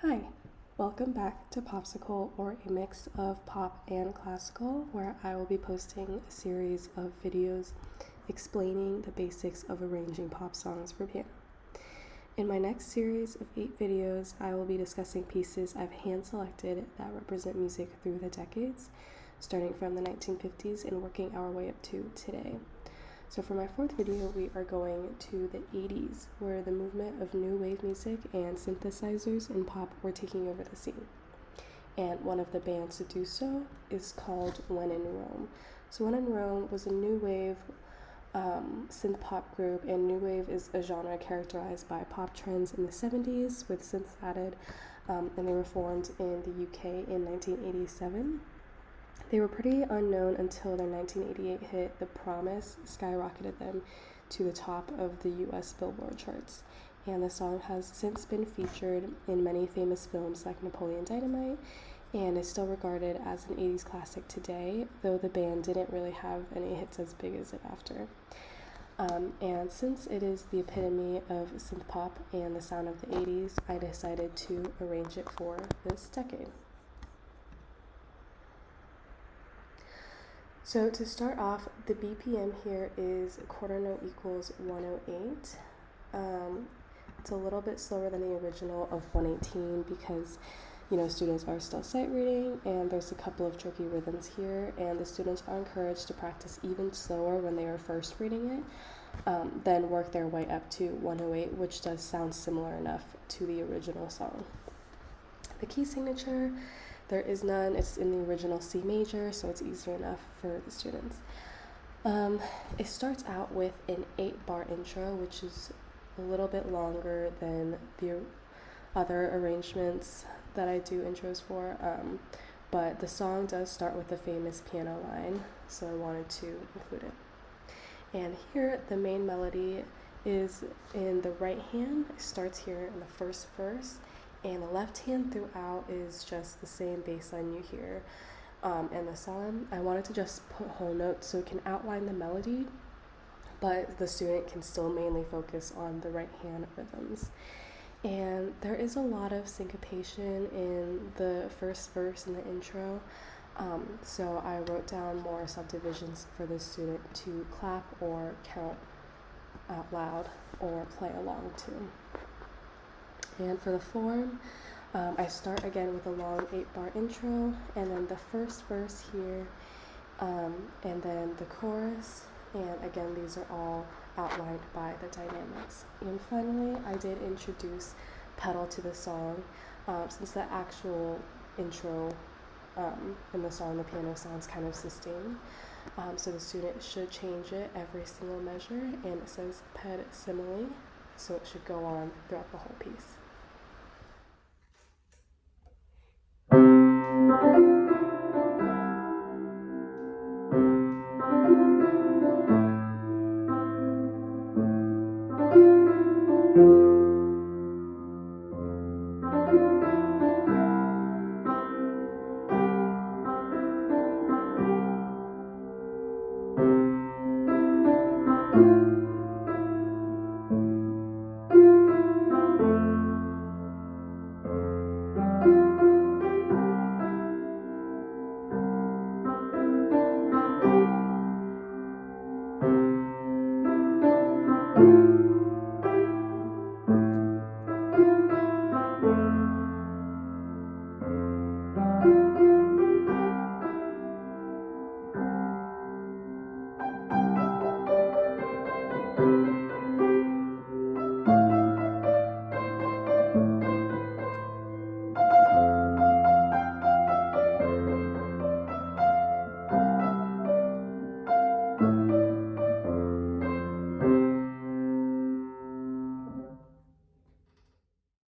Hi, welcome back to Popsicle, or a mix of pop and classical, where I will be posting a series of videos explaining the basics of arranging pop songs for piano. In my next series of 8 videos, I will be discussing pieces I've hand-selected that represent music through the decades, starting from the 1950s and working our way up to today. So for my 4th video, we are going to the 80s, where the movement of new wave music and synthesizers in pop were taking over the scene. And one of the bands to do so is called When in Rome. So When in Rome was a new wave synth pop group, and new wave is a genre characterized by pop trends in the 70s with synths added, and they were formed in the UK in 1987. They were pretty unknown until their 1988 hit, The Promise, skyrocketed them to the top of the US Billboard charts. And the song has since been featured in many famous films like Napoleon Dynamite, and is still regarded as an 80s classic today, though the band didn't really have any hits as big as it after. And since it is the epitome of synth pop and the sound of the 80s, I decided to arrange it for this decade. So to start off, the BPM here is quarter note equals 108. It's a little bit slower than the original of 118 because, students are still sight reading, and there's a couple of tricky rhythms here, and the students are encouraged to practice even slower when they are first reading it, then work their way up to 108, which does sound similar enough to the original song. The key signature, there is none. It's in the original C major, so it's easier enough for the students. It starts out with an 8-bar intro, which is a little bit longer than the other arrangements that I do intros for, but the song does start with the famous piano line, so I wanted to include it. And here, the main melody is in the right hand. It starts here in the first verse, and the left hand throughout is just the same bass line you hear in the song. I wanted to just put whole notes so it can outline the melody, but the student can still mainly focus on the right hand rhythms. And there is a lot of syncopation in the first verse in the intro, so I wrote down more subdivisions for the student to clap or count out loud or play along to. And for the form, I start again with a long 8-bar intro, and then the first verse here, and then the chorus, and again these are all outlined by the dynamics. And finally, I did introduce pedal to the song, since the actual intro in the song, the piano sounds kind of sustained, so the student should change it every single measure, and it says ped simile, so it should go on throughout the whole piece.